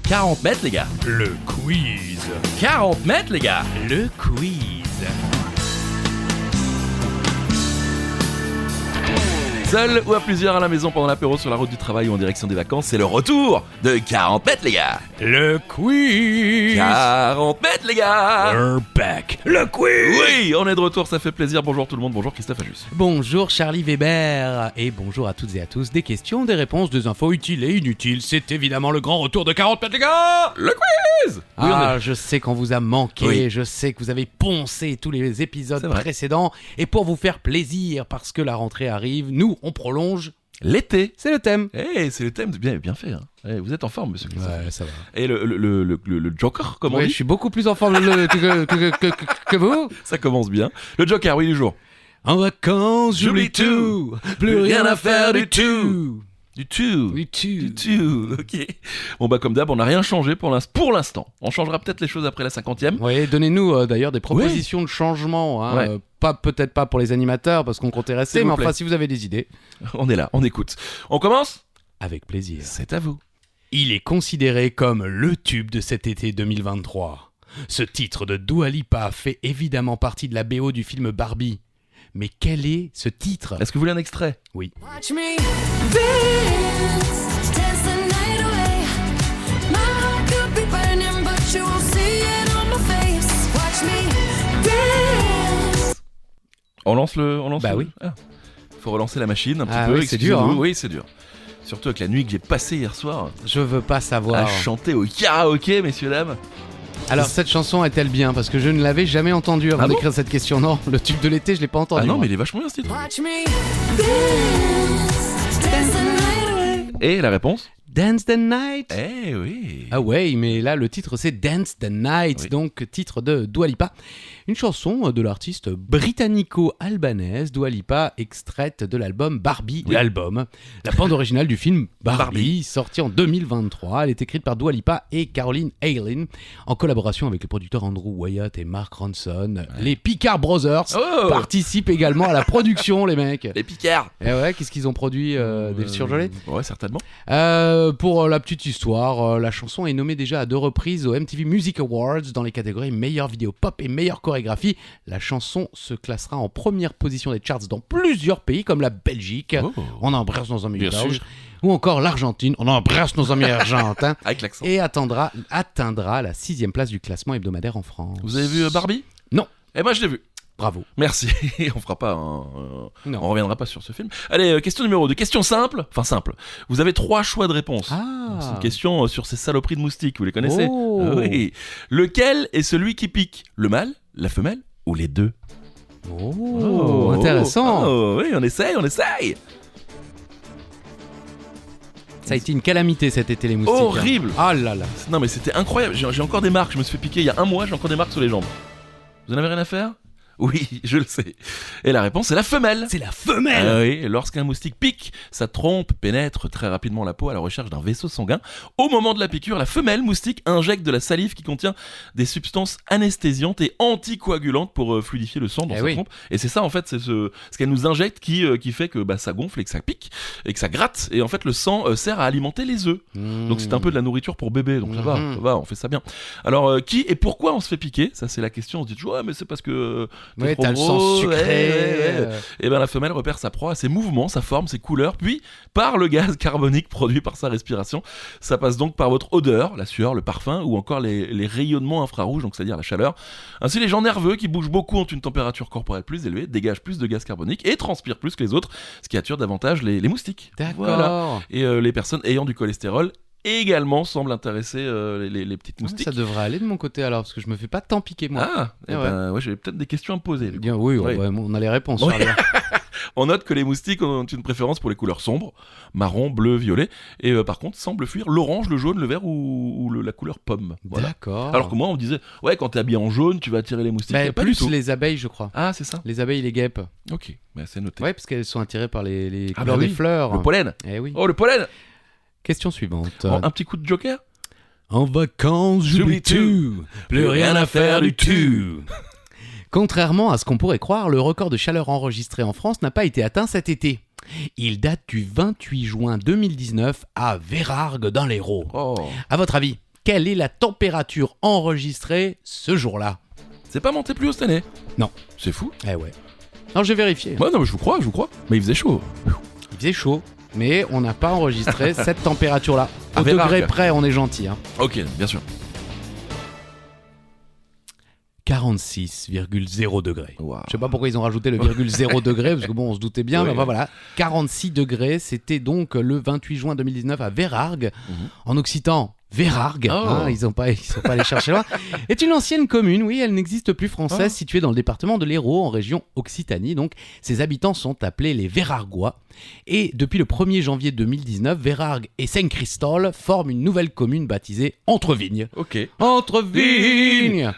40 mètres les gars. Le quiz. 40 mètres les gars. Le quiz. Seul ou à plusieurs à la maison pendant l'apéro, sur la route du travail ou en direction des vacances, c'est le retour de 40 mètres les gars. Le quiz. 40 mètres les gars. We're back. Le quiz. Oui, on est de retour, ça fait plaisir. Bonjour tout le monde, bonjour Christophe Ajus. Bonjour Charlie Weber. Et bonjour à toutes et à tous. Des questions, des réponses, des infos utiles et inutiles. C'est évidemment le grand retour de 40 mètres les gars. Le quiz. Oui, Je sais qu'on vous a manqué, Oui. je sais que vous avez poncé tous les épisodes C'est vrai. précédents. Et pour vous faire plaisir, parce que la rentrée arrive, nous, on prolonge. L'été. C'est le thème. C'est le thème, bien fait. Hein. Vous êtes en forme, monsieur Christophe. Ouais, ça va. Et le Joker, comment on Ouais, dit je suis beaucoup plus en forme que vous. Ça commence bien. Le Joker, oui, du jour. En vacances, j'oublie tout. Plus rien à faire du tout. Du tout. Du tout. Du tout, ok. Bon bah comme d'hab, on n'a rien changé pour l'instant. On changera peut-être les choses après la 50e. Oui, donnez-nous d'ailleurs des propositions de changement. Hein, Ouais. Peut-être pas pour les animateurs parce qu'on comptait rester, S'il mais vous plaît. enfin si vous avez des idées, On est là, on écoute. On commence ? avec plaisir. C'est à vous. Il est considéré comme le tube de cet été 2023. Ce titre de Dua Lipa fait évidemment partie de la BO du film Barbie. Mais quel est ce titre ? Est-ce que vous voulez un extrait ? Oui. Watch me dance, dance the night away. My heart could be burning, but you won't see it on my face. Watch me dance. On lance le... Bah oui. Faut relancer la machine un petit Ah peu. oui, c'est dur, excusez-nous. hein. Oui, c'est dur. Surtout avec la nuit que j'ai passée hier soir Je veux pas à savoir. chanter au karaoké, messieurs, dames. Alors cette chanson est-elle bien ? Parce que je ne l'avais jamais entendue avant Ah bon d'écrire cette question. Non, le tube de l'été, je l'ai pas entendu. Ah non, moi. mais il est vachement bien ce titre. Watch me dance, dance the night away. Et la réponse ? Dance the Night. Eh oui. Ah ouais, mais là le titre c'est Dance the Night, Oui. donc titre de Dua Lipa. Une chanson de l'artiste britannico-albanaise Dua Lipa, extraite de l'album Barbie, Oui. l'album. La bande originale du film Barbie, Barbie. sorti en 2023. Elle est écrite par Dua Lipa et Caroline Eileen, en collaboration avec les producteurs Andrew Wyatt et Mark Ronson. Les Picard Brothers Oh participent également à la production, les mecs. Les Picards. Et ouais, qu'est-ce qu'ils ont produit des surgelés Ouais, certainement. Pour la petite histoire, la chanson est nommée déjà à 2 reprises aux MTV Music Awards dans les catégories meilleure vidéo pop et meilleure chorégraphie. La chanson se classera en première position des charts dans plusieurs pays comme la Belgique, Oh. on embrasse nos amis Bien belges, sûr. ou encore l'Argentine, on embrasse nos amis argentins, Avec l'accent. et atteindra la 6e place du classement hebdomadaire en France. Vous avez vu Barbie ? Non. Eh ben, je l'ai vu. Bravo. Merci. On fera pas Non. on reviendra pas sur ce film. Allez, question numéro 2. Question simple. Enfin simple. Vous avez 3 choix de réponse. Ah. C'est une question sur ces saloperies de moustiques, vous les connaissez ? Oh. Ah oui. Lequel est celui qui pique ? Le mâle, la femelle ou les deux ? Oh, intéressant. Oh, oui, on essaye. Ça a été une calamité cet été, les moustiques. Horrible. Ah là là. Non mais c'était incroyable. J'ai encore des marques. Je me suis fait piquer il y a un mois. J'ai encore des marques sur les jambes. Vous en avez rien à faire ? Oui, je le sais. Et la réponse c'est la femelle. C'est la femelle. Ah oui, lorsqu'un moustique pique, sa trompe pénètre très rapidement la peau à la recherche d'un vaisseau sanguin. Au moment de la piqûre, la femelle moustique injecte de la salive qui contient des substances anesthésiantes et anticoagulantes pour fluidifier le sang dans Eh sa oui. trompe. Et c'est ça en fait, c'est ce qu'elle nous injecte qui fait que ça gonfle et que ça pique et que ça gratte. Et en fait le sang sert à alimenter les œufs. Donc c'est un peu de la nourriture pour bébé, donc ça va, on fait ça bien. Alors qui et pourquoi on se fait piquer ? Ça c'est la question, on se dit ouais mais c'est parce que t'es Ouais, trop t'as le sang gros, sucré. ouais. Et ben la femelle repère sa proie à ses mouvements, sa forme, ses couleurs, puis par le gaz carbonique produit par sa respiration. Ça passe donc par votre odeur, la sueur, le parfum ou encore les rayonnements infrarouges, donc c'est-à-dire la chaleur. Ainsi les gens nerveux qui bougent beaucoup ont une température corporelle plus élevée, dégagent plus de gaz carbonique et transpirent plus que les autres, ce qui attire davantage les moustiques. D'accord. Voilà. Et les personnes ayant du cholestérol également semblent intéresser les petites moustiques. Ça devrait aller de mon côté alors, parce que je me fais pas tant piquer moi. Ah, Eh ouais, j'ai peut-être des questions à me poser. du coup. Bien, oui, Ouais. ouais, on a les réponses. Ouais. Charlie. On note que les moustiques ont une préférence pour les couleurs sombres, marron, bleu, violet, et par contre semblent fuir l'orange, le jaune, le vert ou la couleur pomme. Voilà. D'accord. Alors que moi on me disait, ouais quand t'es habillé en jaune tu vas attirer les moustiques. Bah, Pas du plus tout. les abeilles, je crois. Ah c'est ça. Les abeilles et les guêpes. Ok, bah, c'est noté. Ouais, parce qu'elles sont attirées par les Ah couleurs bah oui. des fleurs. Le pollen. Eh oui. Oh le pollen. Question suivante. Un petit coup de joker. En vacances, j'oublie tout. Plus rien à faire du tout. Contrairement à ce qu'on pourrait croire, le record de chaleur enregistré en France n'a pas été atteint cet été. Il date du 28 juin 2019 à Vérargues dans l'Hérault. Oh. À votre avis, quelle est la température enregistrée ce jour-là? C'est pas monté plus haut cette année? Non. C'est fou. Eh ouais. Non, j'ai vérifié. Ouais, non, mais je vous crois. Mais il faisait chaud. Il faisait chaud, mais on n'a pas enregistré cette température-là. À Au Vérargue. degré près, on est gentil. Hein. Ok, bien sûr. 46,0 degrés. Waouh. Je sais pas pourquoi ils ont rajouté le virgule 0 degré, parce que bon, on se doutait bien, Oui, mais enfin, oui. voilà. 46 degrés, c'était donc le 28 juin 2019 à Vérargue, en occitan. Vérargue, Oh. hein, ils sont pas allés chercher loin, est une ancienne commune, oui, elle n'existe plus, française, Oh. située dans le département de l'Hérault, en région Occitanie. Donc, ses habitants sont appelés les Vérargois. Et depuis le 1er janvier 2019, Vérargue et Saint-Christol forment une nouvelle commune baptisée Entrevignes. Ok. Entrevignes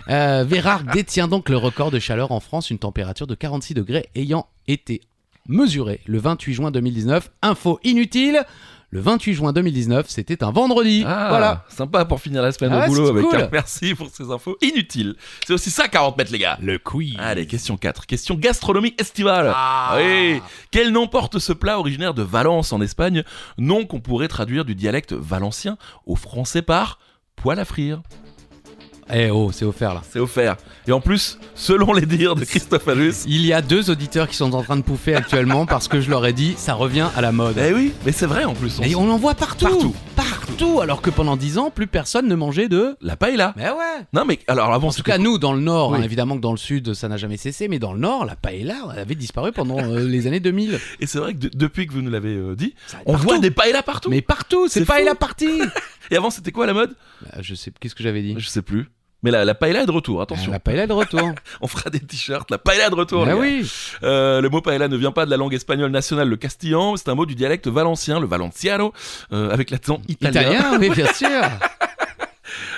Vérargue détient donc le record de chaleur en France, une température de 46 degrés ayant été mesurée le 28 juin 2019. Info inutile, le 28 juin 2019, c'était un vendredi. Ah, Voilà. sympa pour finir la semaine Ah au ouais, boulot c'est avec cool. un merci pour ces infos inutiles. C'est aussi ça 40 mètres les gars. Le quiz. Allez, question 4. Question gastronomie estivale. Ah. Oui. Quel nom porte ce plat originaire de Valence en Espagne? Nom qu'on pourrait traduire du dialecte valencien au français par poêle à frire. Eh oh, c'est offert là. C'est offert. Et en plus, selon les dires de Christophe Alus. Il y a 2 auditeurs qui sont en train de pouffer actuellement parce que je leur ai dit, ça revient à la mode. Eh oui, mais c'est vrai en plus. Et on en voit partout. Partout. Partout. Alors que pendant 10 ans, plus personne ne mangeait de... La paella. Mais ouais. Non mais alors avant En tout cas, nous, dans le Nord, Oui. hein, évidemment que dans le Sud, ça n'a jamais cessé, mais dans le Nord, la paella elle avait disparu pendant les années 2000. et c'est vrai que depuis que vous nous l'avez dit, Ça, on partout. voit des paellas partout. Mais partout, c'est C'est paella fou. partie. Et avant c'était quoi la mode? Je sais, qu'est-ce que j'avais dit? Je sais plus. Mais la paella est de retour, attention. La paella est de retour. On fera des t-shirts, la paella est de retour. Ah les gars. oui. Le mot paella ne vient pas de la langue espagnole nationale, le castillan, c'est un mot du dialecte valencien, le valenciano, avec l'accent italien. Italien, oui, bien sûr.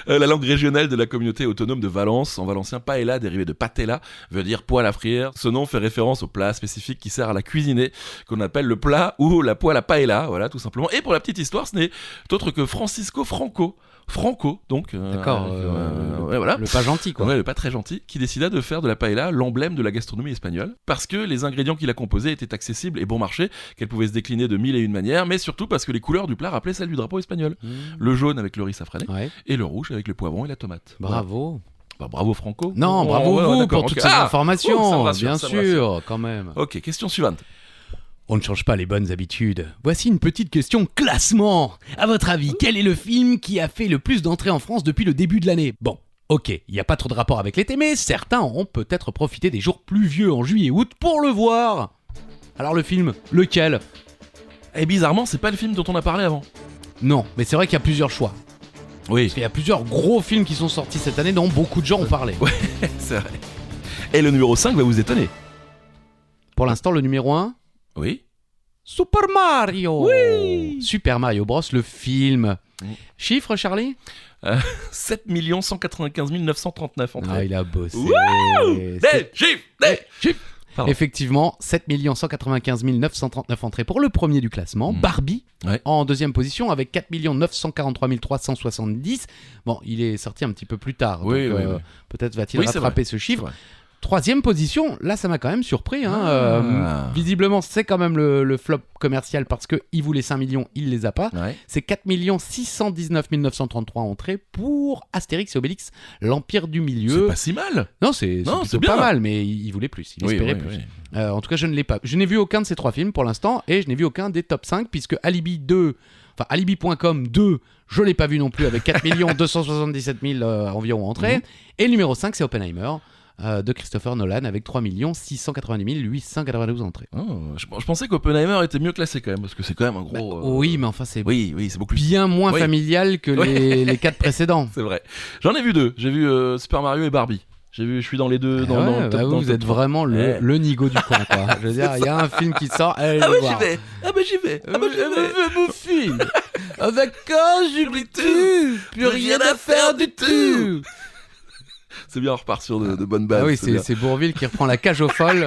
La langue régionale de la communauté autonome de Valence, en valencien paella, dérivé de patella, veut dire poêle à frire. Ce nom fait référence au plat spécifique qui sert à la cuisiner, qu'on appelle le plat ou la poêle à paella, voilà, tout simplement. Et pour la petite histoire, ce n'est autre que Francisco Franco, donc. D'accord. Ouais, voilà. Le pas gentil, quoi. Ouais, le pas très gentil, qui décida de faire de la paella l'emblème de la gastronomie espagnole, parce que les ingrédients qui la composaient étaient accessibles et bon marché, qu'elle pouvait se décliner de 1001 manières, mais surtout parce que les couleurs du plat rappelaient celles du drapeau espagnol. Mmh. Le jaune avec le riz safrané, Ouais. et le rouge avec le poivron et la tomate. Bravo. Bah, bravo Franco. Non, Oh, bravo ouais, vous d'accord, pour ok. toutes ces Ah, informations, ça me rassure, bien ça me rassure. sûr, quand même. Ok, question suivante. On ne change pas les bonnes habitudes. Voici une petite question classement. À votre avis, quel est le film qui a fait le plus d'entrées en France depuis le début de l'année? Bon, ok, il n'y a pas trop de rapport avec l'été, mais certains auront peut-être profité des jours pluvieux en juillet et août pour le voir. Alors le film, lequel? Et bizarrement, c'est pas le film dont on a parlé avant. Non, mais c'est vrai qu'il y a plusieurs choix. Oui, Parce qu'il y a plusieurs gros films qui sont sortis cette année dont beaucoup de gens ont parlé. c'est vrai. Et le numéro 5 va vous étonner. Pour l'instant, le numéro 1, Oui. Super Mario. Oui. Super Mario Bros, le film. Mm. Chiffre, Charlie? 7 195 939 entrées. Ah, il a bossé. Des chiffres, des chiffres. Pardon. Effectivement, 7 195 939 entrées pour le premier du classement. Mm. Barbie, Ouais. en deuxième position, avec 4 943 370. Bon, il est sorti un petit peu plus tard. Oui, donc, oui, oui. peut-être va-t-il Oui, c'est rattraper vrai. ce chiffre. C'est vrai. Troisième position, là ça m'a quand même surpris. Hein. Ah. Visiblement, c'est quand même le flop commercial parce qu'il voulait 5 millions, il les a pas. Ouais. C'est 4 619 933 entrées pour Astérix et Obélix, l'Empire du C'est Milieu. pas si mal. Non, c'est Non, plutôt c'est bien. pas mal, mais il voulait plus, il Oui, espérait oui, plus. oui. En tout cas, je ne l'ai pas. Je n'ai vu aucun de ces 3 films pour l'instant et je n'ai vu aucun des top 5 puisque Alibi 2, enfin Alibi.com 2, je l'ai pas vu non plus avec 4 277 000 environ entrées. Mhm. Et le numéro 5, c'est Oppenheimer de Christopher Nolan avec 3 690 892 entrées. Oh, je pensais qu'Oppenheimer était mieux classé quand même, parce que c'est quand même un Bah, gros. oui, mais enfin, c'est Oui, c'est beaucoup plus. bien moins Oui. familial que Oui. les 4 précédents. C'est vrai. J'en ai vu 2. J'ai vu Super Mario et Barbie. Je suis dans les deux. Ah ouais, le top- bah dans vous le top êtes 3. vraiment Ouais. le nigo du coin, quoi. Je veux dire, il y a un film qui sort, allez Ah le bah voir. j'y vais. Ah bah j'y vais. Ah bah j'y vais. Mon film. Avec quand j'oublie tout, plus rien à faire du tout. C'est bien, on repart sur de bonnes bases. Ah oui, bien. c'est Bourvil qui reprend la cage aux folles.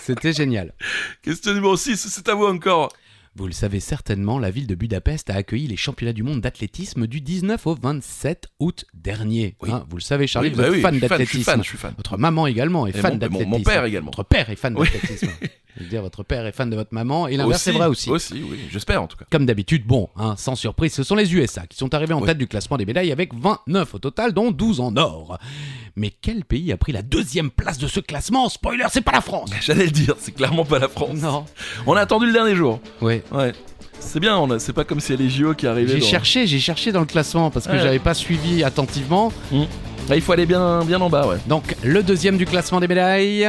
C'était génial. Question numéro 6, c'est à vous encore. Vous le savez certainement, la ville de Budapest a accueilli les championnats du monde d'athlétisme du 19 au 27 août dernier. Oui. Hein, vous le savez, Charlie, Oui, vous bah êtes oui, fan je suis d'athlétisme. je suis fan. Votre maman également est Et fan mon d'athlétisme. père également. Votre père est fan Oui. d'athlétisme. Je veux dire, votre père est fan de votre maman, et l'inverse c'est vrai aussi. Aussi, oui, j'espère en tout cas. Comme d'habitude, bon, sans surprise, ce sont les USA qui sont arrivés en tête du classement des médailles avec 29 au total, dont 12 en or. Mais quel pays a pris la 2e place de ce classement? Spoiler, c'est pas la France. J'allais le dire, c'est clairement pas la France. Non. On a attendu le dernier jour. Ouais. Ouais. C'est bien, c'est pas comme si les JO qui arrivaient. J'ai cherché dans le classement parce que j'avais pas suivi attentivement. Là, il faut aller bien en bas, ouais. Donc, le 2e du classement des médailles,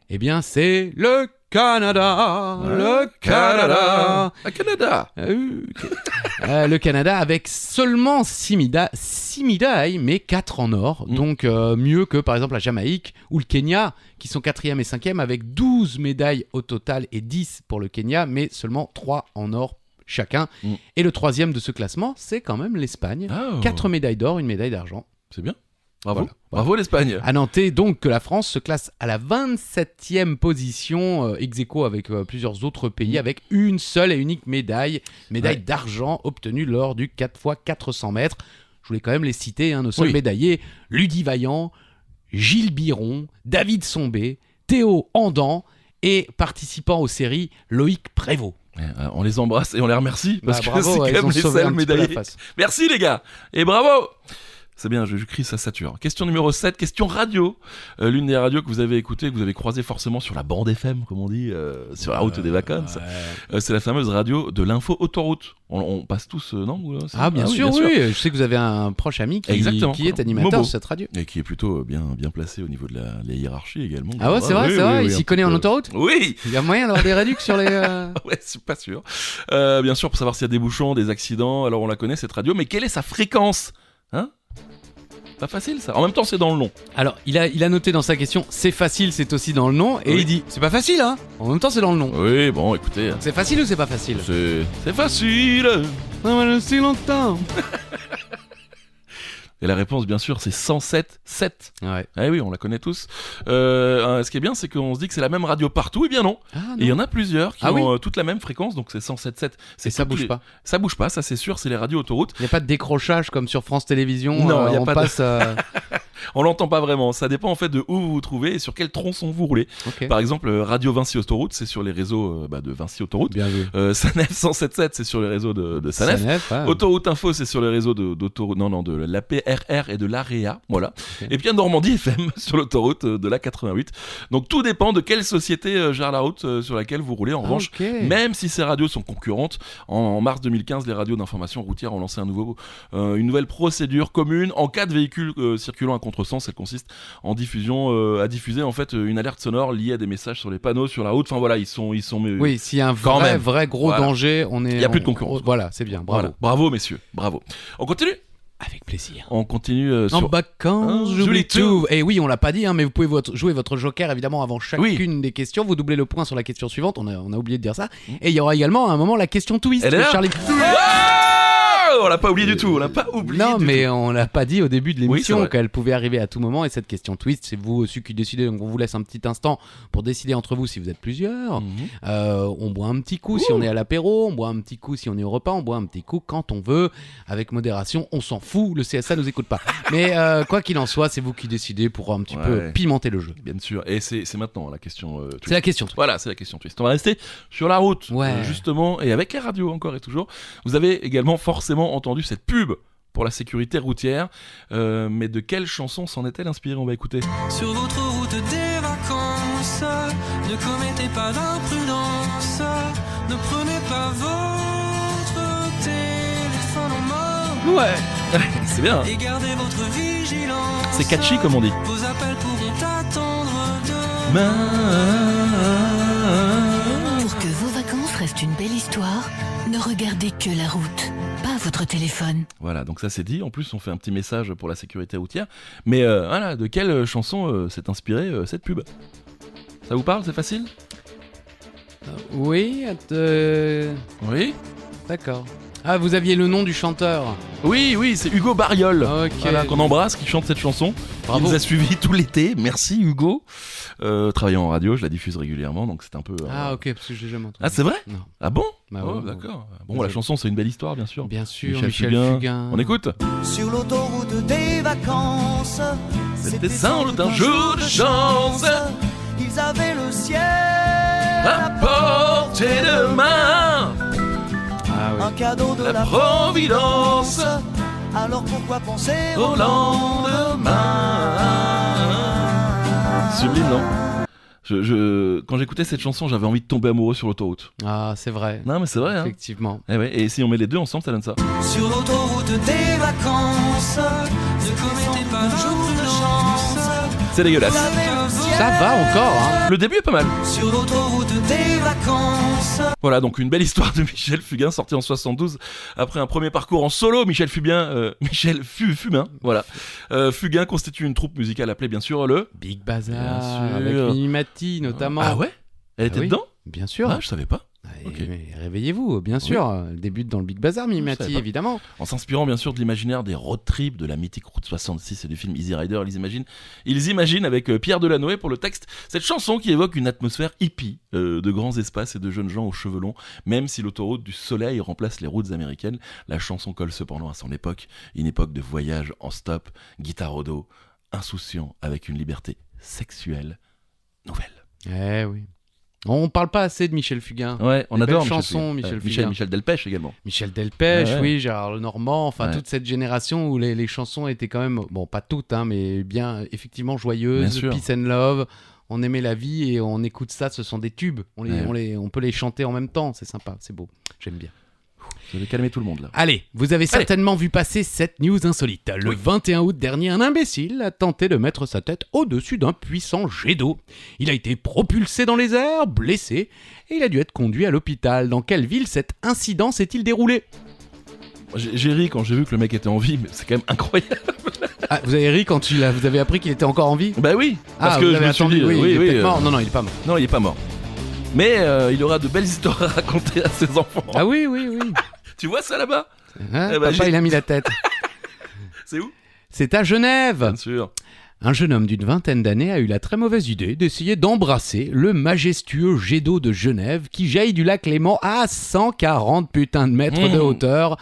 eh bien, c'est le Canada. Le Canada. Le Canada. Le Canada avec seulement 6 médailles, mais 4 en or. Donc, mieux que par exemple la Jamaïque ou le Kenya, qui sont 4e et 5e avec 12 médailles au total et 10 pour le Kenya, mais seulement 3 en or chacun. Et le 3e de ce classement, c'est quand même l'Espagne. 4 médailles d'or, 1 médaille d'argent. C'est bien. Bravo. Voilà. Bravo l'Espagne. À noter donc que la France se classe à la 27e position, ex aequo avec plusieurs autres pays, avec une seule et unique médaille d'argent obtenue lors du 4x400 mètres. Je voulais quand même les citer, nos seuls médaillés: Ludie Vaillant, Gilles Biron, David Sombé, Théo Andan et participant aux séries Loïc Prévost. On les embrasse et on les remercie parce que bravo, c'est quand même les seuls médaillés. face. Merci les gars et bravo. C'est bien, je crie, ça sature. Question numéro 7, question radio. L'une des radios que vous avez écoutées, que vous avez croisées forcément sur la bande FM, comme on dit, sur la route des vacances. C'est la fameuse radio de l'info autoroute. On passe tous, non bien sûr, oui. Je sais que vous avez un proche ami qui est animateur Momo, de cette radio. et qui est plutôt bien placé au niveau de la hiérarchie également. Ah ouais, c'est vrai, il s'y connaît en autoroute. Oui. Il y a moyen d'avoir des réductions sur les... Ouais, c'est pas sûr. Bien sûr, pour savoir s'il y a des bouchons, des accidents, alors on la connaît cette radio, mais quelle est sa fréquence? Pas facile ça. En même temps, c'est dans le nom. Alors, il a noté dans sa question, c'est facile, c'est aussi dans le nom, et il dit, c'est pas facile, hein. En même temps, c'est dans le nom. Oui, bon, écoutez. C'est facile ou c'est pas facile? C'est facile. Si longtemps. Et la réponse, bien sûr, c'est 107.7. Ouais. Eh oui, on la connaît tous. Ce qui est bien, c'est qu'on se dit que c'est la même radio partout. Eh bien non. Et il y en a plusieurs qui ont toute la même fréquence, donc c'est 107.7. Et ça bouge pas. Ça bouge pas, ça c'est sûr, c'est les radios autoroutes. Il n'y a pas de décrochage comme sur France Télévisions. Non, il n'y a on pas passe. On l'entend pas vraiment. Ça dépend en fait de où vous vous trouvez et sur quel tronçon vous roulez. Okay. Par exemple, Radio Vinci Autoroute, c'est sur les réseaux de Vinci Autoroute. Bien vu. Sanef 107.7, c'est sur les réseaux de Sanef. Autoroute Info, c'est sur les réseaux de l'APRR et de l'AREA. Voilà. Okay. Et puis Normandie FM sur l'autoroute de la 88. Donc tout dépend de quelle société gère la route sur laquelle vous roulez. En revanche, même si ces radios sont concurrentes, en mars 2015, les radios d'information routière ont lancé une nouvelle procédure commune en cas de véhicule circulant à contresens. Elle consiste à diffuser en fait une alerte sonore liée à des messages sur les panneaux sur la route. Enfin voilà, ils sont. Oui, s'il y a un vrai gros danger, il n'y a plus de concurrence. Voilà, c'est bien. Bravo. Voilà. Bravo messieurs, bravo. On continue. Avec plaisir. On continue sur... En vacances, j'oublie tout. Et oui, on l'a pas dit, mais vous pouvez jouer votre joker évidemment avant chacune des questions. Vous doublez le point sur la question suivante. On a oublié de dire ça. Et il y aura également à un moment la question twist. Elle est là. Charlie. On l'a pas oublié du tout. Non, mais on l'a pas dit au début de l'émission qu'elle pouvait arriver à tout moment. Et cette question twist, c'est vous aussi qui décidez. Donc on vous laisse un petit instant pour décider entre vous si vous êtes plusieurs. On boit un petit coup si on est à l'apéro. On boit un petit coup si on est au repas. On boit un petit coup quand on veut, avec modération. On s'en fout. Le CSA nous écoute pas. Mais quoi qu'il en soit, c'est vous qui décidez pour un petit peu pimenter le jeu. Bien sûr. Et c'est maintenant la question twist. C'est la question twist. Voilà, c'est la question twist. On va rester sur la route, justement, et avec les radios encore et toujours. Vous avez également forcément entendu cette pub pour la sécurité routière, mais de quelle chanson s'en est-elle inspirée? On va écouter. Sur votre route des vacances, ne commettez pas d'imprudence, ne prenez pas votre téléphone en main. Ouais, c'est bien. Et gardez votre vigilance. C'est catchy comme on dit. Vos appels pourront attendre demain. Pour que vos vacances restent une belle histoire, ne regardez que la route, pas votre téléphone. Voilà, donc ça c'est dit. En plus, on fait un petit message pour la sécurité routière. Mais voilà, de quelle chanson s'est inspirée cette pub? Ça vous parle? C'est facile? Oui. Oui. D'accord. Ah, vous aviez le nom du chanteur? Oui, c'est Hugo Bariol, voilà, qu'on embrasse, qui chante cette chanson. Bravo. Il nous a suivis tout l'été, merci Hugo. Travaillant en radio, je la diffuse régulièrement, donc c'est un peu... Ah ok, parce que je l'ai jamais entendu. Ah c'est vrai? Non. Ah bon? Ouais, d'accord. Bon, la chanson c'est une belle histoire, bien sûr. Bien sûr, Michel Fugain. On écoute? Sur l'autoroute des vacances, c'était sans doute un jour de chance. Ils avaient le ciel à portée de main, Ah oui. un cadeau de la la providence Alors pourquoi penser au lendemain. Sublime, non? Quand j'écoutais cette chanson, j'avais envie de tomber amoureux sur l'autoroute. Ah, c'est vrai. Non, mais c'est vrai, hein. Effectivement. Eh ouais, et si on met les deux ensemble, ça donne ça. Sur l'autoroute des vacances, ne commettez pas d'imprudence. C'est dégueulasse. Ça va encore, hein. Le début est pas mal. Sur l'autoroute des vacances. Voilà, donc une belle histoire de Michel Fugain, sortie en 72 après un premier parcours en solo. Michel Fugain, voilà. Fugain constitue une troupe musicale appelée bien sûr le... Big Bazar, Bien sûr. avec Minimati notamment. Ah ouais? Elle était oui. dedans? Bien sûr. Ah, je savais pas. Ok. Mais réveillez-vous, bien sûr. Elle débute dans le Big Bazar, savais Minimati, pas. évidemment. En s'inspirant bien sûr de l'imaginaire des road trips de la mythique Route 66 et du film Easy Rider, ils imaginent avec Pierre Delanoë pour le texte cette chanson qui évoque une atmosphère hippie de grands espaces et de jeunes gens aux cheveux longs. Même si l'autoroute du soleil remplace les routes américaines, la chanson colle cependant à son époque, une époque de voyage en stop, guitare au dos, insouciant avec une liberté sexuelle nouvelle. Eh oui. On parle pas assez de Michel Fugain. Ouais, on Des adore belles Michel chansons, Fugain. Michel Fugain. Michel Delpech également. Michel Delpech, Ouais, ouais. oui, Gérard Lenormand, enfin Ouais. toute cette génération où les chansons étaient quand même, bon pas toutes, hein, mais bien effectivement joyeuses, Bien sûr. peace and love, on aimait la vie et on écoute ça, ce sont des tubes, on peut les chanter en même temps, c'est sympa, c'est beau, j'aime bien. Je vais calmer tout le monde là. Allez, vous avez certainement vu passer cette news insolite. Le Oui. 21 août dernier, un imbécile a tenté de mettre sa tête au-dessus d'un puissant jet d'eau. Il a été propulsé dans les airs, blessé, et il a dû être conduit à l'hôpital. Dans quelle ville cet incident s'est-il déroulé ? J'ai ri quand j'ai vu que le mec était en vie, mais c'est quand même incroyable. Ah, vous avez ri quand vous avez appris qu'il était encore en vie ? Bah oui, parce Ah, que vous je avez me suis attendu, dit, oui, il est peut-être euh, mort. Non, il est pas mort. non, il est pas mort. Mais il aura de belles histoires à raconter à ses enfants. Ah oui, oui, oui. Tu vois ça là-bas? Hein, Eh ben, papa, j'ai- il a mis la tête. C'est où? C'est à Genève. Bien sûr. Un jeune homme d'une vingtaine d'années a eu la très mauvaise idée d'essayer d'embrasser le majestueux jet d'eau de Genève qui jaillit du lac Léman à 140 putains de mètres de hauteur.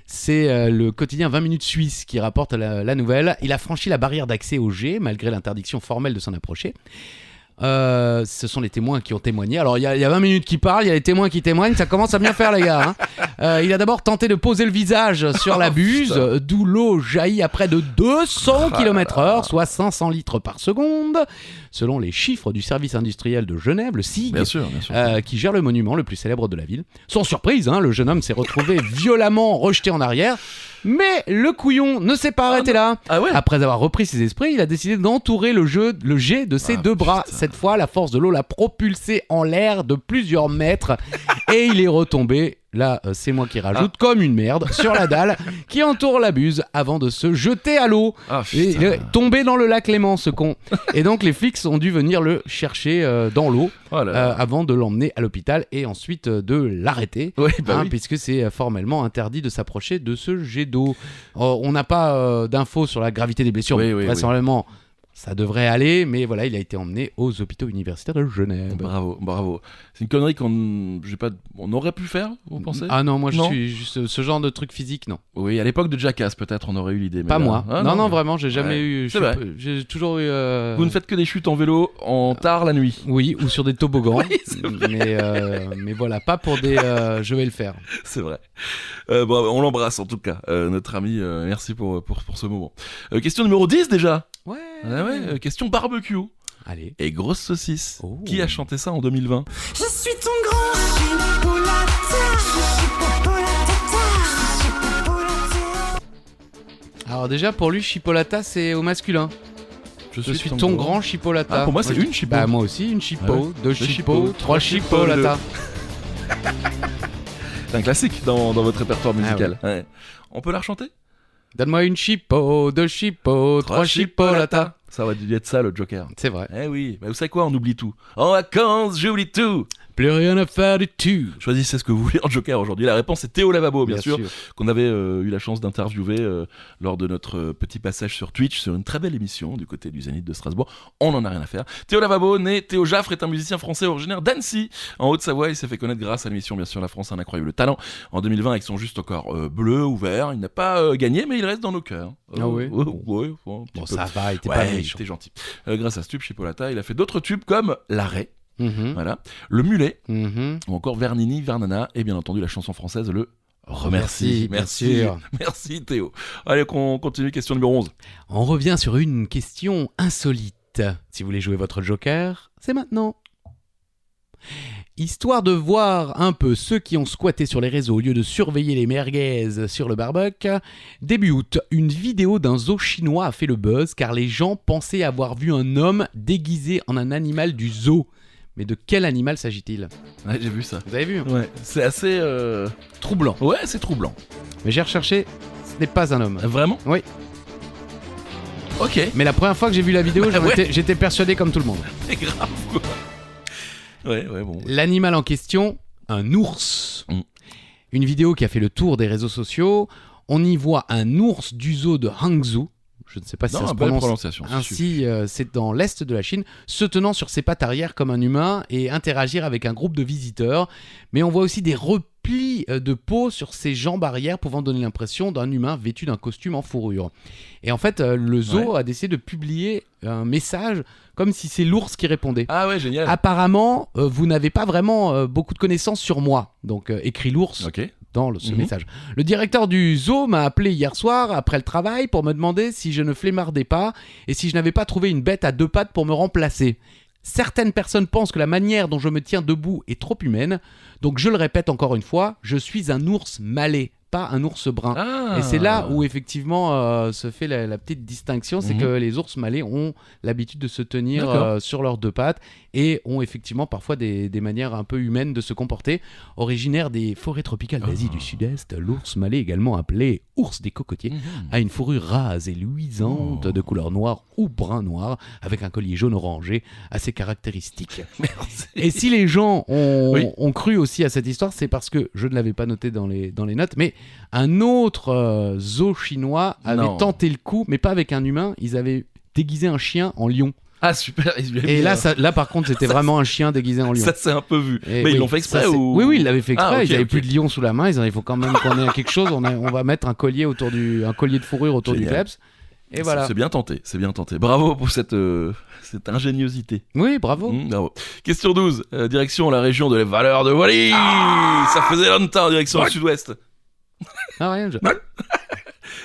C'est le quotidien 20 minutes suisse qui rapporte la nouvelle. Il a franchi la barrière d'accès au jet malgré l'interdiction formelle de s'en approcher. Ce sont les témoins qui ont témoigné. Alors il y a 20 minutes qui parlent, il y a les témoins qui témoignent, ça commence à bien faire les gars. Hein. Il a d'abord tenté de poser le visage sur la buse, d'où l'eau jaillit à près de 200 km/h, soit 500 litres par seconde, selon les chiffres du service industriel de Genève, le SIG. Bien sûr, bien sûr. Qui gère le monument le plus célèbre de la ville. Sans surprise, hein, le jeune homme s'est retrouvé violemment rejeté en arrière, mais le couillon ne s'est pas arrêté là. Ah ouais? Après avoir repris ses esprits, il a décidé d'entourer le jet de ses deux bras. Cette fois, la force de l'eau l'a propulsé en l'air de plusieurs mètres et il est retombé, là c'est moi qui rajoute, comme une merde, sur la dalle qui entoure la buse avant de se jeter à l'eau. Ah Et putain. il est tombé dans le lac Léman, ce con. Et donc les flics ont dû venir le chercher dans l'eau Oh là là. avant de l'emmener à l'hôpital et ensuite de l'arrêter. Ouais, bah oui. Puisque c'est formellement interdit de s'approcher de ce jet d'eau. On n'a pas d'infos sur la gravité des blessures. Oui, oui, Vraisemblablement, ça devrait aller, mais voilà, il a été emmené aux hôpitaux universitaires de Genève. Bravo, bravo. C'est une connerie on aurait pu faire, vous pensez? Ah non, moi je Non. suis juste ce genre de truc physique, non. Oui, à l'époque de Jackass, peut-être, on aurait eu l'idée. mais Pas là- moi. Ah, non, vraiment, j'ai jamais Ouais, eu. c'est vrai. J'ai toujours eu. Vous ne faites que des chutes en vélo en tard la nuit. Oui, ou sur des toboggans. Oui, c'est vrai. mais voilà, pas pour des. Je vais le faire. C'est vrai. Bon, on l'embrasse en tout cas, notre ami. Merci pour ce moment. Question numéro 10 déjà. Ouais. Ah ouais, question barbecue Allez. et grosse saucisse. Oh. Qui a chanté ça en 2020? Je suis ton grand chipolata, chipolata. Alors déjà pour lui, chipolata c'est au masculin. Je suis ton grand chipolata. Ah, pour moi, c'est je- une chippo. Bah moi aussi une chippo, Ah ouais. deux Deux chippos, chippos, trois trois chipolata. C'est un classique dans votre répertoire musical. Ouais. On peut la rechanter? Donne-moi une chippo, deux chippos, trois chipolata. Ça aurait dû être ça le Joker. C'est vrai. Eh oui, mais vous savez quoi, on oublie tout. En vacances, j'oublie tout. Plus rien à faire du tout. Choisissez ce que vous voulez en Joker aujourd'hui. La réponse est Théo Lavabo, bien sûr, qu'on avait eu la chance d'interviewer lors de notre petit passage sur Twitch, sur une très belle émission du côté du Zénith de Strasbourg. On n'en a rien à faire. Théo Lavabo, né Théo Jaffre, est un musicien français originaire d'Annecy, en Haute-Savoie. Il s'est fait connaître grâce à l'émission, bien sûr, La France a un incroyable talent. En 2020, avec son juste encore bleu ou vert, il n'a pas gagné, mais il reste dans nos cœurs. Ah oui. Ouais, un petit Bon peu. ça va, il était Ouais, pas il méchant. était gentil. Grâce à ce tube Chipolata, il a fait d'autres tubes comme L'arrêt, Mhm. Voilà. Le mulet, Mhm. ou encore Vernini, Vernana, et bien entendu la chanson française, le Remercie, bien sûr. Merci Théo. Allez, qu'on continue, question numéro 11. On revient sur une question insolite. Si vous voulez jouer votre joker, c'est maintenant. Histoire de voir un peu ceux qui ont squatté sur les réseaux au lieu de surveiller les merguez sur le barbecue, début août, une vidéo d'un zoo chinois a fait le buzz car les gens pensaient avoir vu un homme déguisé en un animal du zoo. Mais de quel animal s'agit-il ? Ouais, j'ai vu ça. Vous avez vu ? Ouais, c'est assez Troublant. Ouais, c'est troublant. Mais j'ai recherché, ce n'est pas un homme. Vraiment ? Oui. Ok. Mais la première fois que j'ai vu la vidéo, Ouais. j'étais persuadé comme tout le monde. C'est grave quoi. Ouais, bon. L'animal en question, un ours. Mm. Une vidéo qui a fait le tour des réseaux sociaux. On y voit un ours du zoo de Hangzhou. Je ne sais pas si Non, ça se belle prononce prononciation. c'est super. ainsi. C'est dans l'est de la Chine, se tenant sur ses pattes arrière comme un humain et interagir avec un groupe de visiteurs. Mais on voit aussi des replis de peau sur ses jambes arrière, pouvant donner l'impression d'un humain vêtu d'un costume en fourrure. Et en fait, le zoo a décidé de publier un message comme si c'est l'ours qui répondait. Ah ouais, génial. Apparemment, vous n'avez pas vraiment beaucoup de connaissances sur moi. Donc, écrit l'ours Ok. dans ce Mhm. message. Le directeur du zoo m'a appelé hier soir après le travail pour me demander si je ne flemmardais pas et si je n'avais pas trouvé une bête à 2 pattes pour me remplacer. Certaines personnes pensent que la manière dont je me tiens debout est trop humaine. Donc, je le répète encore une fois, je suis un ours malais, pas un ours brun. Ah. Et c'est là où effectivement se fait la petite distinction, c'est Mhm. que les ours malais ont l'habitude de se tenir D'accord. sur leurs 2 pattes et ont effectivement parfois des manières un peu humaines de se comporter. Originaire des forêts tropicales d'Asie du Sud-Est, l'ours malais, également appelé ours des cocotiers, Mhm. a une fourrure rase et luisante Oh. de couleur noire ou brun noir avec un collier jaune orangé assez caractéristique. Merci. Et si les gens ont, Oui. ont cru aussi à cette histoire, c'est parce que je ne l'avais pas noté dans les notes, mais un autre zoo chinois avait Non. tenté le coup, mais pas avec un humain, ils avaient déguisé un chien en lion. Ah super. Ils lui avaient Et mis là, un- là par contre, c'était vraiment un chien déguisé en lion. ça s'est un peu vu. Et Mais oui, ils l'ont fait exprès ça, c'est- ou Oui, ils l'avaient fait exprès. Ah, ok, Ils n'avaient ok. plus de lion sous la main. Ils ont dit, il faut quand même qu'on ait quelque chose. On va mettre un collier un collier de fourrure autour Génial. du kleps. Et voilà. C'est bien tenté, c'est bien tenté. Bravo pour cette ingéniosité. Oui, bravo. Bravo. Question 12. Direction la région de la Valeur de Wally. Ça faisait longtemps, direction le sud-ouest. Ah, rien.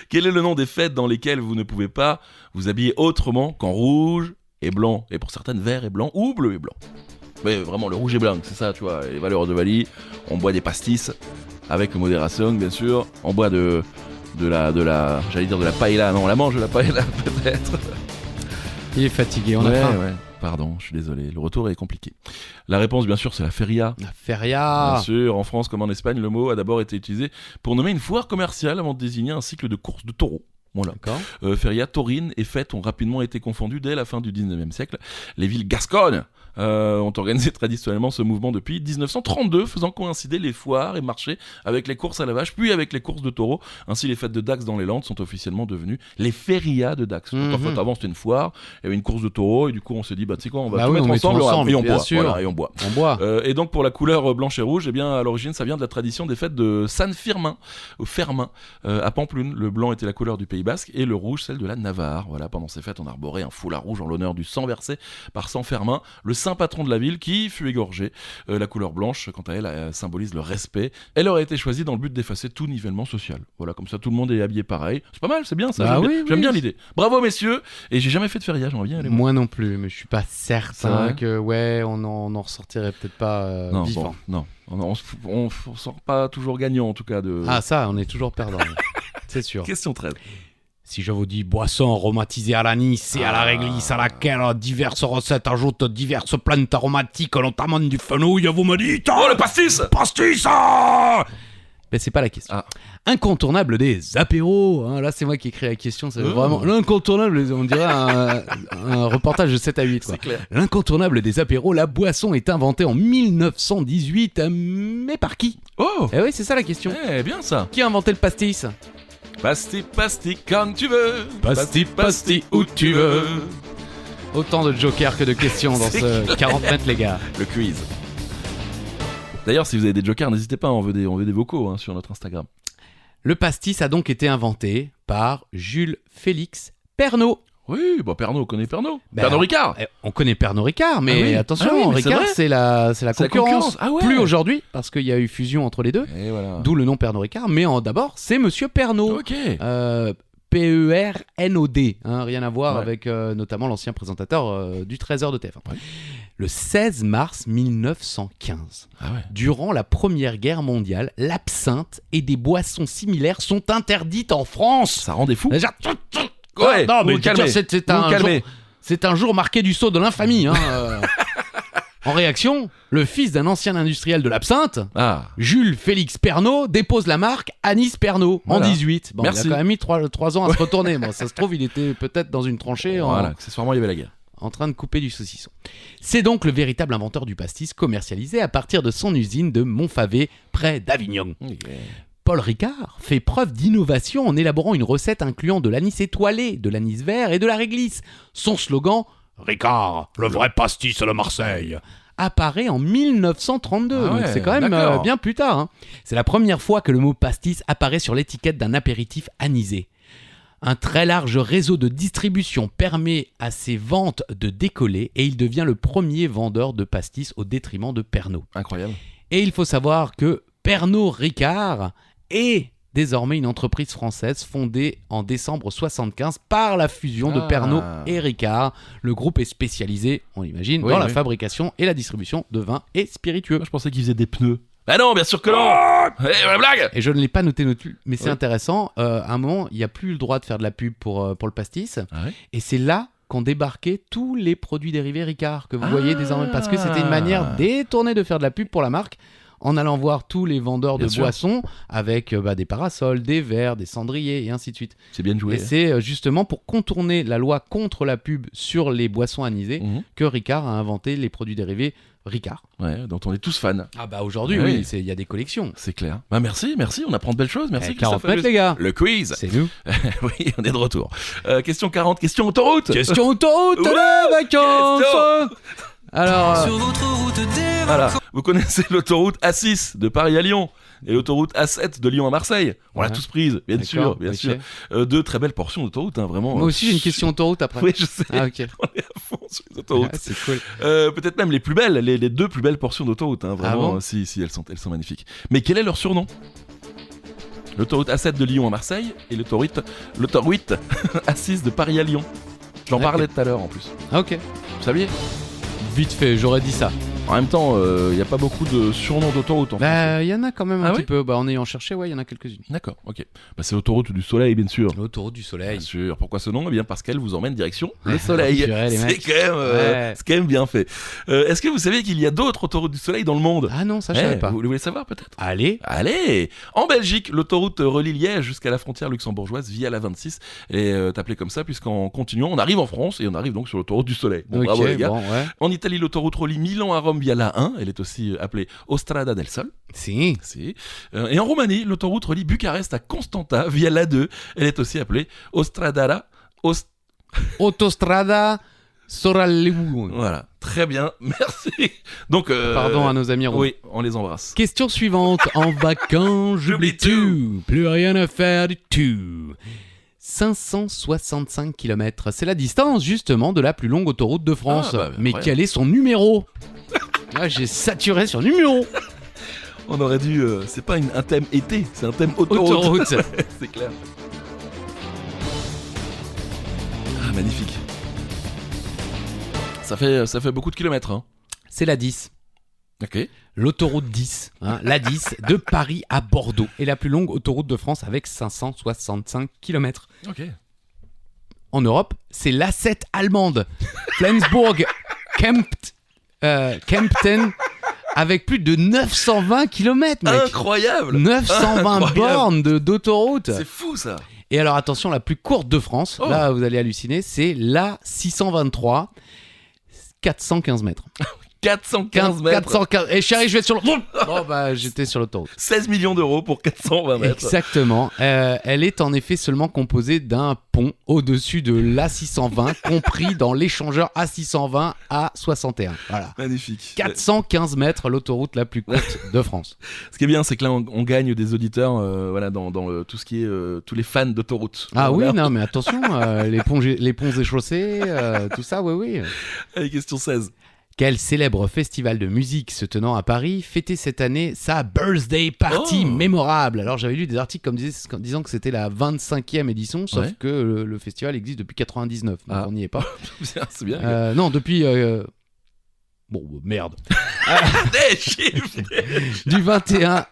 Quel est le nom des fêtes dans lesquelles vous ne pouvez pas vous habiller autrement qu'en rouge et blanc, et pour certaines vert et blanc, ou bleu et blanc? Mais vraiment, le rouge et blanc, c'est ça, tu vois, les valeurs de Wally. On boit des pastis, avec modération, bien sûr. On boit de la, j'allais dire de la paella, non, on la mange de la paella, peut-être. Il est fatigué. On a faim. Ouais. Pardon, je suis désolé, le retour est compliqué. La réponse, bien sûr, c'est la feria. La feria. Bien sûr, en France comme en Espagne, le mot a d'abord été utilisé pour nommer une foire commerciale avant de désigner un cycle de courses de taureaux. Voilà. D'accord. Feria, taurine et fête ont rapidement été confondues dès la fin du 19e siècle. Les villes gasconnes ont organisé traditionnellement ce mouvement depuis 1932, faisant coïncider les foires et marchés avec les courses à la vache, puis avec les courses de taureaux. Ainsi, les fêtes de Dax dans les Landes sont officiellement devenues les férias de Dax. Donc, en fait, avant, c'était une foire, il y avait une course de taureaux, et du coup, on s'est dit, bah, tu sais quoi, on va tout mettre met tout ensemble, et on bien boit. sûr. Voilà, et on boit. On boit. Et donc pour la couleur blanche et rouge, eh bien à l'origine ça vient de la tradition des fêtes de San Firmin, au Fermin, à Pampelune. Le blanc était la couleur du Pays Basque et le rouge celle de la Navarre. Voilà, pendant ces fêtes on arborait un foulard rouge en l'honneur du sang versé par San Firmin, le saint patron de la ville qui fut égorgé. La couleur blanche, quant à elle, symbolise le respect. Elle aurait été choisie dans le but d'effacer tout nivellement social. Voilà, comme ça tout le monde est habillé pareil. C'est pas mal, c'est bien ça. Bah j'aime oui, j'aime oui. bien l'idée. Bravo messieurs. Et j'ai jamais fait de feria, j'aimerais bien aller. Moi non plus, mais je suis pas C'est certain vrai que on en ressortirait peut-être pas Non, vivant. bon, non. On sort pas toujours gagnant en tout cas de. Ah ça, on est toujours perdant. C'est sûr. Question 13. Si je vous dis boisson aromatisée à l'anis et à la réglisse à laquelle diverses recettes ajoutent diverses plantes aromatiques, notamment du fenouil, vous me dites Oh le pastis. pastis. Mais c'est pas la question. Ah. Incontournable des apéros. Hein, là, c'est moi qui ai créé la question. C'est Oh. vraiment l'incontournable. On dirait un reportage de 7 à 8. Quoi. C'est clair. L'incontournable des apéros. La boisson est inventée en 1918. Mais par qui? Oh. Eh oui, c'est ça la question. Eh bien ça. Qui a inventé le pastis? Pasti quand tu veux. Pasti où tu veux. Autant de jokers que de questions dans C'est ce clair. 40 mètres, les gars. Le quiz. D'ailleurs, si vous avez des jokers, n'hésitez pas, on veut des vocaux hein, sur notre Instagram. Le pastis a donc été inventé par Jules Félix Pernot. Oui, bon, Pernod, on connaît Pernod. Ben, Pernod Ricard. On connaît Pernod Ricard, mais Ah oui. attention, Ah oui, mais c'est Ricard, vrai. c'est la C'est la concurrence. concurrence. Ah ouais. Plus aujourd'hui, parce qu'il y a eu fusion entre les deux, Et voilà. d'où le nom Pernod Ricard. Mais d'abord, c'est Monsieur Pernod. Ok. P-E-R-N-O-D, hein, rien à voir Ouais. avec notamment l'ancien présentateur du Trésor de TF1. Ouais. Le 16 mars 1915, Ah ouais. durant la Première Guerre mondiale, l'absinthe et des boissons similaires sont interdites en France. Ça rend des fous. Déjà, Ouais, non, mais vous calmez. c'est Vous un jour, calmez. c'est un jour marqué du sceau de l'infamie. Hein, En réaction, le fils d'un ancien industriel de l'absinthe, Ah. Jules Félix Pernod, dépose la marque Anis Pernod en Voilà. 18. Bon, Merci. il a quand même mis 3 ans à se retourner. Bon, ça se trouve, il était peut-être dans une tranchée Voilà, accessoirement, il y avait la guerre. en train de couper du saucisson. C'est donc le véritable inventeur du pastis commercialisé à partir de son usine de Montfavet, près d'Avignon. Paul Ricard fait preuve d'innovation en élaborant une recette incluant de l'anis étoilé, de l'anis vert et de la réglisse. Son slogan « Ricard, le vrai pastis à la Marseille » apparaît en 1932, Ah donc ouais, c'est quand même d'accord. bien plus tard. Hein. C'est la première fois que le mot pastis apparaît sur l'étiquette d'un apéritif anisé. Un très large réseau de distribution permet à ses ventes de décoller et il devient le premier vendeur de pastis au détriment de Pernod. Incroyable. Et il faut savoir que Pernod Ricard est désormais une entreprise française fondée en décembre 1975 par la fusion de Ah. Pernod et Ricard. Le groupe est spécialisé, on l'imagine, Oui, dans la oui. fabrication et la distribution de vins et spiritueux. Moi, je pensais qu'ils faisaient des pneus. Bah non, bien sûr que non. La blague. Et je ne l'ai pas noté non plus, mais c'est Oui. intéressant. À un moment, il n'y a plus le droit de faire de la pub pour le pastis. Ah ouais. Et c'est là qu'ont débarqué tous les produits dérivés Ricard que vous voyez désormais. Parce que c'était une manière détournée de faire de la pub pour la marque en allant voir tous les vendeurs Bien de sûr. boissons avec des parasols, des verres, des cendriers et ainsi de suite. C'est bien joué. Et c'est justement pour contourner la loi contre la pub sur les boissons anisées Mhm. que Ricard a inventé les produits dérivés Ricard. Ouais, dont on est tous fans. Ah bah aujourd'hui, Ah oui. oui, il y a des collections. C'est clair. Bah merci, on apprend de belles choses. Merci. 40 Christophe. mètres, les gars. Le quiz. C'est nous. Oui, on est de retour. Question 40, question autoroute. Question autoroute Ouais, de vacances. question. Alors, Sur votre route des Voilà, vacances. vous connaissez l'autoroute A6 de Paris à Lyon et l'autoroute A7 de Lyon à Marseille. On l'a Ouais. tous prise, bien sûr, d'accord, bien ok. sûr. Deux très belles portions d'autoroute, hein, vraiment. Moi aussi, j'ai une question autoroute après. Oui, je sais. Ah, ok. On est à fond sur les autoroutes. Ah, c'est cool. Peut-être même les plus belles, les deux plus belles portions d'autoroute, hein, vraiment. Ah bon Si, elles sont magnifiques. Mais quel est leur surnom? L'autoroute A7 de Lyon à Marseille et l'autoroute A6 de Paris à Lyon. J'en Ok. parlais tout à l'heure en plus. Ah, ok. Vous saviez? Vite fait, j'aurais dit ça. En même temps, il n'y a pas beaucoup de surnoms d'autoroute en France. Bah, il y en a quand même un Ah petit oui peu. Bah, en ayant cherché, ouais, il y en a quelques-unes. D'accord, ok. Bah, c'est l'autoroute du soleil, bien sûr. L'autoroute du soleil. Bien sûr. Pourquoi ce nom? Eh bien, parce qu'elle vous emmène direction le soleil. purée, les C'est mecs. Ouais. quand même bien fait. Est-ce que vous savez qu'il y a d'autres autoroutes du soleil dans le monde? Ah non, ça, je savais pas. Vous voulez savoir peut-être? Allez. Allez! En Belgique, l'autoroute relie Liège jusqu'à la frontière luxembourgeoise via la 26. Elle est appelée comme ça puisqu'en continuant, on arrive en France et on arrive donc sur l'autoroute du soleil. Bon, Ok, bravo les gars. bon, ouais. En Italie, l'autoroute relie Milan à Rome via la 1. Elle est aussi appelée Ostrada del Sol. Si. Si. Et en Roumanie, l'autoroute relie Bucarest à Constanta via l'A2. Elle est aussi appelée Ostradara. Autostrada Soraliu. Voilà, très bien, merci. Donc, Pardon à nos amis roumains. oui, on les embrasse. Question suivante. En vacances, j'oublie tout. Plus rien à faire du tout. 565 km. C'est la distance, justement, de la plus longue autoroute de France. Ah, bah, Mais incroyable. quel est son numéro? Ah, j'ai saturé sur numéro. On aurait dû. C'est pas un thème été, c'est un thème autoroute. Autoroute. C'est clair. Ah, magnifique. Ça fait beaucoup de kilomètres, hein. C'est la 10. Ok. L'autoroute 10, hein, la 10, de Paris à Bordeaux, est la plus longue autoroute de France avec 565 km. Ok. En Europe, c'est l'A7 allemande, Flensburg, Kempten, avec plus de 920 km, mec. Incroyable. 920 Incroyable. bornes d'autoroute. C'est fou ça. Et alors attention, la plus courte de France, Oh. là vous allez halluciner, c'est l'A623, 415 mètres. 415 mètres. 415. Et chérie, je vais sur l'autoroute. Bon, bah, j'étais sur l'autoroute. 16 millions d'euros pour 420 mètres. Exactement. Elle est en effet seulement composée d'un pont au-dessus de l'A620, compris dans l'échangeur A620 A61. Voilà. Magnifique. 415 mètres, l'autoroute la plus courte de France. Ce qui est bien, c'est que là, on gagne des auditeurs voilà, dans tout ce qui est tous les fans d'autoroute. Ah Voilà. oui, non, mais attention, les ponts et chaussées, tout ça, oui. Allez, question 16. Quel célèbre festival de musique se tenant à Paris fêtait cette année sa birthday party Oh. mémorable? Alors j'avais lu des articles disant que c'était la 25e édition, sauf Ouais. que le festival existe depuis 99, donc Ah. on n'y est pas. C'est bien. Non, depuis... Bon, merde. Des chiffres. Du 21...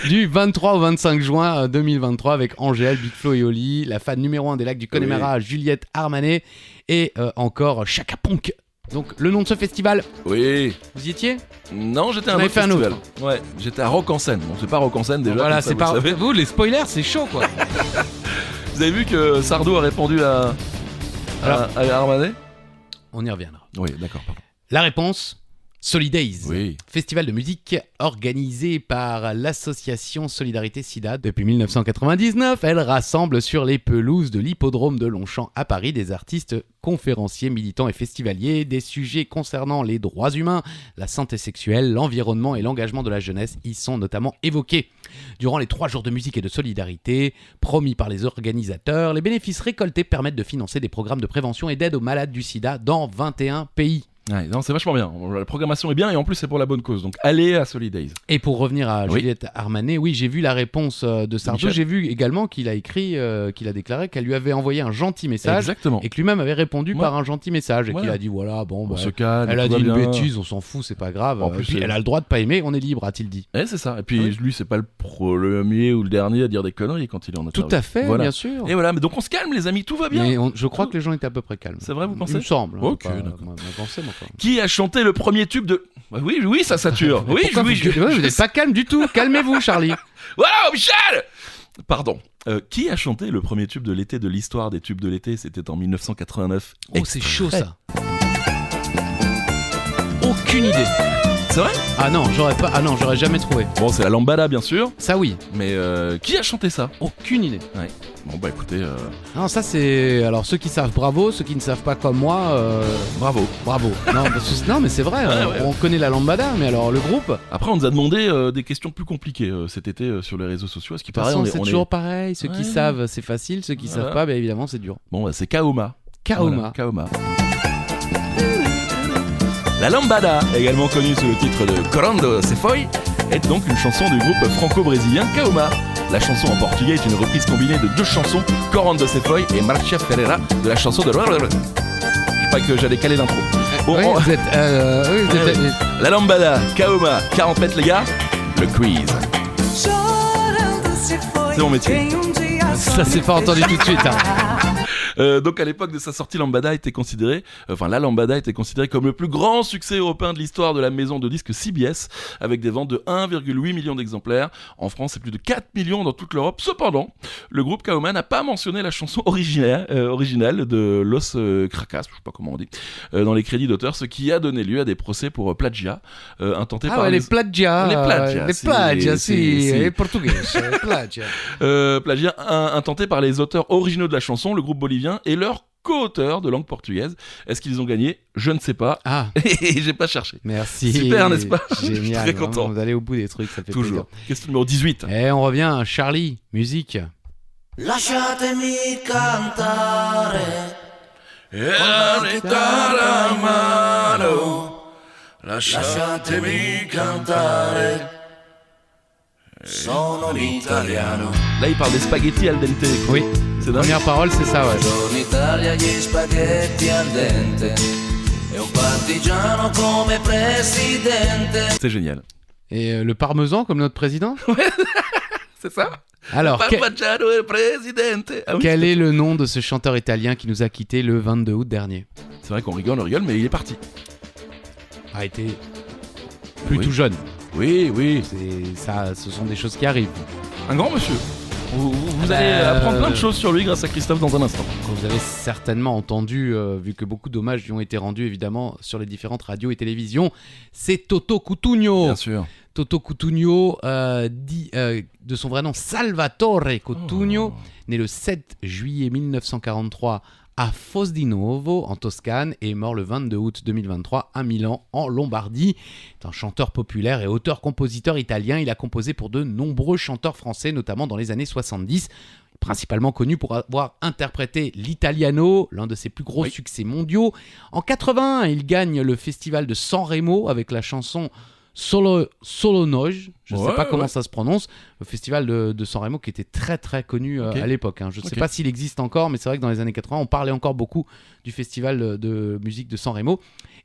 Du 23 au 25 juin 2023 avec Angèle, Big Flo et Oli, la fan numéro 1 des Lacs du Connemara, Juliette Armanet et encore Chaka Ponk. Donc le nom de ce festival, Oui. vous y étiez? Non, j'étais à un J'en ai autre fait un festival. autre. Ouais, j'étais à Rock en Seine. Bon, c'est pas Rock en Seine déjà. Voilà, comme ça, c'est vous pas... le savez. Vous, les spoilers, c'est chaud quoi. Vous avez vu que Sardou a répondu à Armanet? On y reviendra. Oui, d'accord, pardon. La réponse, Solidays. Oui. Festival de musique organisé par l'association Solidarité Sida. Depuis 1999, elle rassemble sur les pelouses de l'hippodrome de Longchamp à Paris des artistes, conférenciers, militants et festivaliers, des sujets concernant les droits humains, la santé sexuelle, l'environnement et l'engagement de la jeunesse y sont notamment évoqués. Durant les 3 jours de musique et de solidarité, promis par les organisateurs, les bénéfices récoltés permettent de financer des programmes de prévention et d'aide aux malades du sida dans 21 pays. Ouais, non, c'est vachement bien. La programmation est bien et en plus c'est pour la bonne cause. Donc allez à Solidays. Et pour revenir à Oui. Juliette Armanet, oui, j'ai vu la réponse de Sardou. Michel. J'ai vu également qu'il a écrit, qu'il a déclaré qu'elle lui avait envoyé un gentil message Exactement. et que lui-même avait répondu Ouais. par un gentil message et Voilà. qu'il a dit voilà, bon, On bah, se calme. elle a tout dit va une bien. bêtise, on s'en fout, c'est pas grave. En plus, Puis c'est- elle a le droit de pas aimer, on est libre, a-t-il dit. Ouais, c'est ça. Et puis Oui. lui, c'est pas le premier ou le dernier à dire des conneries quand il est en Tout interview. à fait, Voilà. bien sûr. Et voilà, mais donc on se calme les amis, tout va bien. Mais je crois que les gens étaient à peu près calmes. C'est vrai, vous pensez? Il me semble. Ok, Pas- d'accord. ma pensée, moi, quoi. Qui a chanté le premier tube de... Bah oui, ça sature. Oui, Pourquoi oui, vous n'êtes pas calme du tout. Calmez-vous, Charlie. Voilà, Michel. Pardon. Qui a chanté le premier tube de l'été de l'histoire des tubes de l'été? C'était en 1989. Oh, c'est chaud ça. Aucune idée. C'est vrai? Ah non, j'aurais jamais trouvé. Bon, c'est la lambada, bien sûr. Ça oui, Mais qui a chanté ça? aucune idée. Bon, bah écoutez, Non, ça c'est. Alors ceux qui savent, bravo. Ceux qui ne savent pas comme moi, bravo. bravo. Non, non, mais c'est vrai. Ouais. On connaît la lambada, mais alors le groupe. Après, on nous a demandé des questions plus compliquées cet été sur les réseaux sociaux. À ce qui De toute paraît, façon, on est, c'est on est- toujours pareil. Ceux qui Ouais. savent, c'est facile. Ceux qui Voilà. savent pas, bien évidemment, c'est dur. Bon, bah, c'est Kaoma. Kaoma. Voilà, Kaoma. La lambada, également connue sous le titre de Corando Se Foi, est donc une chanson du groupe franco-brésilien Kaoma. La chanson en portugais est une reprise combinée de 2 chansons, Corando Se Foi et Marcha Ferreira, de la chanson de... Je sais pas que j'allais caler l'intro. Bon, Oui, on- vous êtes. Oui, vous êtes- La lambada, Kaoma, 40 mètres les gars, le quiz. C'est mon métier. Ça s'est pas entendu tout de suite. Hein. Donc à l'époque de sa sortie, Lambada était considérée, la Lambada était considérée comme le plus grand succès européen de l'histoire de la maison de disques CBS, avec des ventes de 1,8 million d'exemplaires. En France, c'est plus de 4 millions dans toute l'Europe. Cependant, le groupe Kaoma n'a pas mentionné la chanson originale de Los Cracas, je sais pas comment on dit, dans les crédits d'auteur, ce qui a donné lieu à des procès pour plagiat intentés Ah par ouais, les plagiats. Les plagiats, Les si, plagiats, si, si. si. Les portugais. Plagiat. plagiat intenté par les auteurs originaux de la chanson, le groupe bolivien et leurs co-auteurs de langue portugaise. Est-ce qu'ils ont gagné? Je ne sais pas. Ah, Et j'ai pas cherché. merci. Super, n'est-ce pas? Je suis Génial. très vraiment, content. Vous allez au bout des trucs, ça fait Toujours. Question numéro 18. plaisir. Et on revient à Charlie, musique. Lasciatemi cantare. Lasciatemi cantare. Sono un italiano. Là, il parle des spaghettis al dente. Oui, C'est dingue. première parole, c'est ça, ouais. Sono in Italia gli spaghetti al dente. E un partigiano come presidente. C'est génial. Et le parmesan comme notre président. C'est ça? Alors, Parmigiano e presidente. Ah oui, quel est le nom de ce chanteur italien qui nous a quittés le 22 août dernier? C'est vrai qu'on rigole, mais il est parti. A été plutôt Oui. jeune. Oui. C'est ça, ce sont des choses qui arrivent. Un grand monsieur. Vous allez apprendre plein de choses sur lui grâce à Christophe dans un instant. Vous avez certainement entendu, vu que beaucoup d'hommages lui ont été rendus évidemment sur les différentes radios et télévisions, c'est Toto Cutugno. Bien sûr. Toto Cutugno, dit de son vrai nom Salvatore Cutugno, né le 7 juillet 1943 à Fosdinovo en Toscane et est mort le 22 août 2023 à Milan en Lombardie. C'est un chanteur populaire et auteur-compositeur italien. Il a composé pour de nombreux chanteurs français, notamment dans les années 70. Principalement connu pour avoir interprété l'Italiano, l'un de ses plus gros succès mondiaux. En 81, il gagne le festival de Sanremo avec la chanson Solo Noge, je ne sais pas comment ça se prononce, le festival de Sanremo qui était très très connu à l'époque. Je ne sais pas s'il existe encore, mais c'est vrai que dans les années 80, on parlait encore beaucoup du festival de musique de Sanremo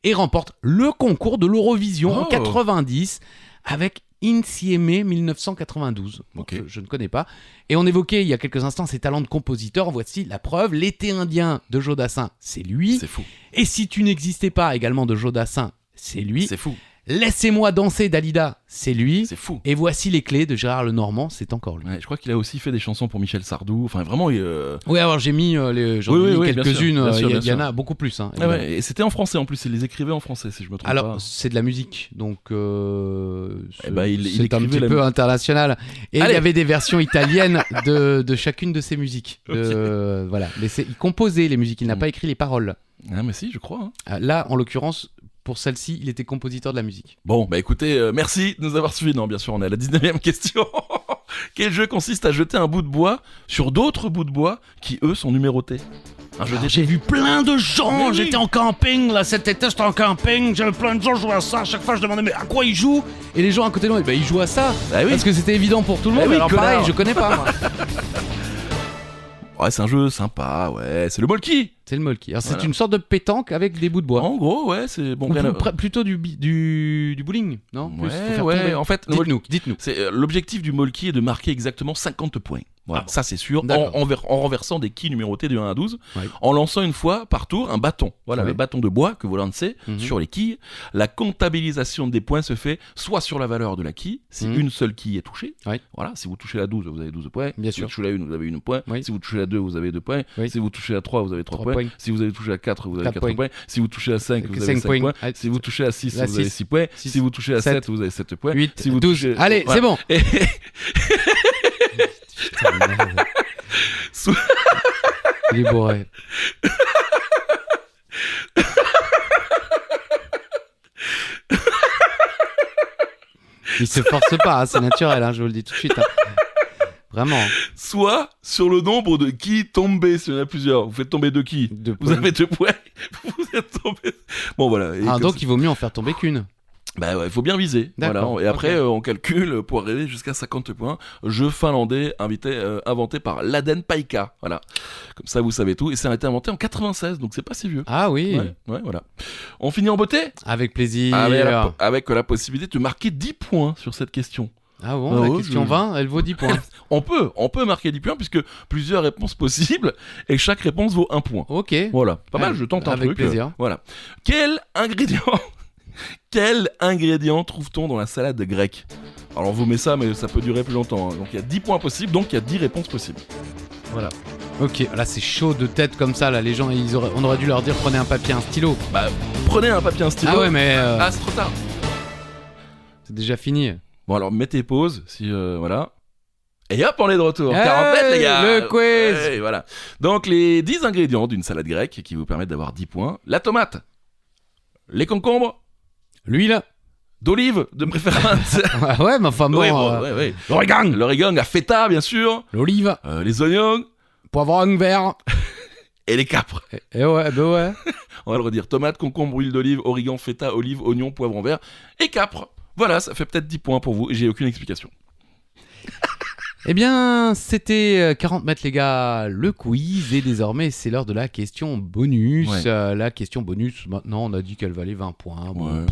et remporte le concours de l'Eurovision en 90 avec Insieme 1992. Je ne connais pas. Et on évoquait il y a quelques instants ses talents de compositeur. Voici la preuve. L'été indien de Joe Dassin, c'est lui. C'est fou. Et si tu n'existais pas également de Joe Dassin, c'est lui. C'est fou. Laissez-moi danser d'Alida, c'est lui. C'est fou. Et voici les clés de Gérard Lenormand, c'est encore lui. Ouais, je crois qu'il a aussi fait des chansons pour Michel Sardou. Enfin, vraiment. Oui, alors j'ai mis, j'en ai mis quelques-unes. Il y en a beaucoup plus. Et c'était en français en plus. Il les écrivait en français, si je me trompe pas. Alors, c'est de la musique, donc c'est il un petit peu international. Et il y avait des versions italiennes de chacune de ses musiques. Voilà. Mais il composait les musiques, il n'a pas écrit les paroles. Ah, mais si, je crois. Là, en l'occurrence. Pour celle-ci, il était compositeur de la musique. Bon, bah écoutez, merci de nous avoir suivis. Non, bien sûr, on est à la 19e question. Quel jeu consiste à jeter un bout de bois sur d'autres bouts de bois qui, eux, sont numérotés? J'ai vu plein de gens, oui. J'étais en camping, là, cet été j'étais en camping, j'avais plein de gens jouer à ça, à chaque fois je demandais mais à quoi ils jouent? Et les gens à côté de moi, ils jouent à ça, parce que c'était évident pour tout le monde, oui, alors connard. pareil, je connais pas moi. Ouais, c'est un jeu sympa, ouais, c'est le Molki. C'est le Molki. Alors c'est une sorte de pétanque avec des bouts de bois. En gros, ouais, c'est bon. Plutôt du bowling, non? Ouais, en fait, dites-nous. C'est l'objectif du Molki est de marquer exactement 50 points. Voilà, ça c'est sûr, en renversant des quilles numérotés de 1 à 12, en lançant une fois par tour un bâton. Voilà, le bâton de bois que vous lancez sur les quilles. La comptabilisation des points se fait soit sur la valeur de la quille, si une seule quille est touchée. Voilà, si vous touchez la 12, vous avez 12 points. Bien si sûr. vous touchez la 1, vous avez 1 point. Si vous touchez la 2, vous avez 2 points. Si vous touchez la 3, vous avez 3 points. Si vous avez touché la 4, vous avez 4 points. Si vous touchez la 5, vous avez 5 points. Si vous touchez la 6, vous avez 6 points. Si vous touchez la 7, vous avez 7 points. 8, si vous 12. Touchez... Allez, c'est bon. Putain, merde. Il est bourré. Il se force pas, c'est naturel, je vous le dis tout de suite. Vraiment. Soit sur le nombre de quilles tombées, s'il y en a plusieurs. Vous faites tomber 2 quilles. Vous avez 2 points. Vous êtes tombé. Bon, voilà. Donc il vaut mieux en faire tomber qu'une. Bah ouais, il faut bien viser. Voilà. Et après, on calcule pour arriver jusqu'à 50 points. Jeu finlandais inventé par Laden Paikka. Voilà. Comme ça, vous savez tout. Et ça a été inventé en 96, donc c'est pas si vieux. Ah oui. Ouais, voilà. On finit en beauté? Avec plaisir. Avec la possibilité de marquer 10 points sur cette question. Ah bon, la question 20, elle vaut 10 points. On peut marquer 10 poins puisque plusieurs réponses possibles et chaque réponse vaut 1 point. Ok. Voilà. Pas mal, je tente un truc. Avec plaisir. Voilà. Quel ingrédient trouve-t-on dans la salade grecque? Alors on vous met ça, mais ça peut durer plus longtemps. Donc il y a 10 points possibles, donc il y a 10 réponses possibles. Voilà. Ok, là c'est chaud de tête comme ça, là les gens on aurait dû leur dire prenez un papier, un stylo. Bah prenez un papier, un stylo. Ah ouais mais... Ah c'est trop tard. C'est déjà fini. Bon alors mettez pause, voilà. Et hop, on est de retour. 40 mètres, les gars. Le quiz. Ouais, voilà. Donc, les 10 ingrédients d'une salade grecque qui vous permettent d'avoir 10 points. La tomate, les concombres, l'huile d'olive, de préférence. Ouais, mais enfin bon... Ouais. L'origan, la feta, bien sûr. L'olive. Les oignons. Poivron vert. Et les capres. Et ouais, ouais. On va le redire. Tomate, concombre, huile d'olive, origan, feta, olive, oignon, poivron vert et capres. Voilà, ça fait peut-être 10 points pour vous et j'ai aucune explication. Eh bien, c'était 40 mètres les gars, le quiz, et désormais c'est l'heure de la question bonus. La question bonus, maintenant on a dit qu'elle valait 20 points. Bon,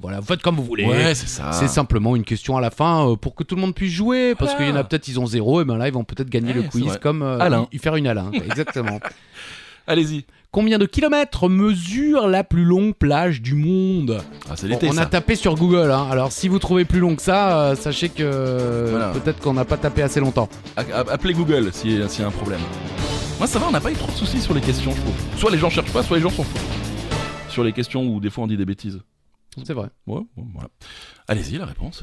voilà, vous faites comme vous voulez. Ouais, c'est ça. C'est simplement une question à la fin pour que tout le monde puisse jouer, parce qu'il y en a peut-être ils ont 0, et bien là ils vont peut-être gagner le quiz comme Alain. faire une Alain. Exactement. Allez-y. Combien de kilomètres mesure la plus longue plage du monde ? Ah, c'est Bon, l'été, on a ça. tapé sur Google, hein. Alors si vous trouvez plus long que ça, sachez que Voilà. peut-être qu'on n'a pas tapé assez longtemps. Appelez Google s'il y a un problème. Moi, ça va, on n'a pas eu trop de soucis sur les questions, je trouve. Soit les gens cherchent pas, soit les gens s'en foutent. Sur les questions où des fois on dit des bêtises. C'est vrai. Ouais, bon, voilà. Allez-y, la réponse.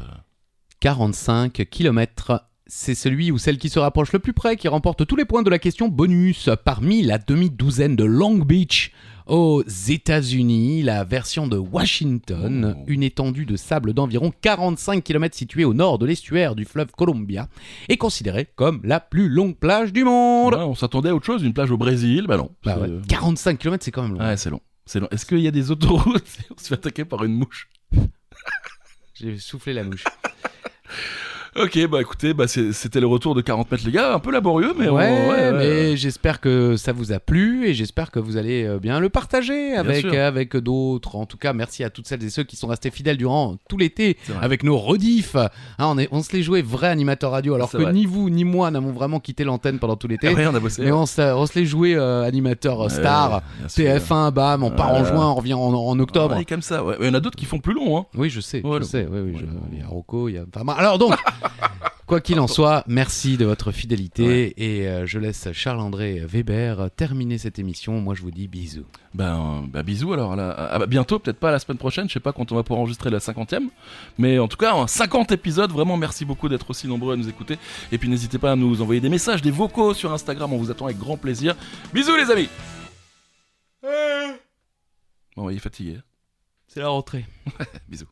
45 km. C'est celui ou celle qui se rapproche le plus près qui remporte tous les points de la question bonus. Parmi la demi-douzaine de Long Beach aux États-Unis, la version de Washington, Oh. une étendue de sable d'environ 45 km située au nord de l'estuaire du fleuve Columbia, est considérée comme la plus longue plage du monde. Ouais, on s'attendait à autre chose, une plage au Brésil, bah non. Bah ouais, 45 km, c'est quand même long. Ouais, c'est long. C'est long. Est-ce qu'il y a des autoroutes et on se fait attaquer par une mouche? J'ai soufflé la mouche. Ok, bah écoutez, c'était le retour de 40 mètres, les gars. Un peu laborieux, mais mais j'espère que ça vous a plu et j'espère que vous allez bien le partager sûr. avec d'autres. En tout cas, merci à toutes celles et ceux qui sont restés fidèles durant tout l'été C'est vrai. avec nos rediffs. Hein, on se les jouait vrais animateurs radio, alors C'est que vrai. ni vous ni moi n'avons vraiment quitté l'antenne pendant tout l'été. Rien, on a bossé. Mais on se les jouait animateurs stars, bien sûr. TF1, bam, on part en juin, on revient en octobre. Ouais, comme ça, ouais. Il y en a d'autres qui font plus long, hein. Oui, je sais, Voilà. oui, il y a Rocco, il y a... Enfin, alors donc, quoi qu'il en soit, merci de votre fidélité et je laisse Charles-André Weber terminer cette émission. Moi, je vous dis bisous. Bisous alors. Bientôt, peut-être pas la semaine prochaine, je sais pas quand on va pouvoir enregistrer la 50e. Mais en tout cas, 50 épisodes. Vraiment, merci beaucoup d'être aussi nombreux à nous écouter. Et puis n'hésitez pas à nous envoyer des messages, des vocaux sur Instagram. On vous attend avec grand plaisir. Bisous les amis. Bon, il est fatigué. C'est la rentrée. Bisous.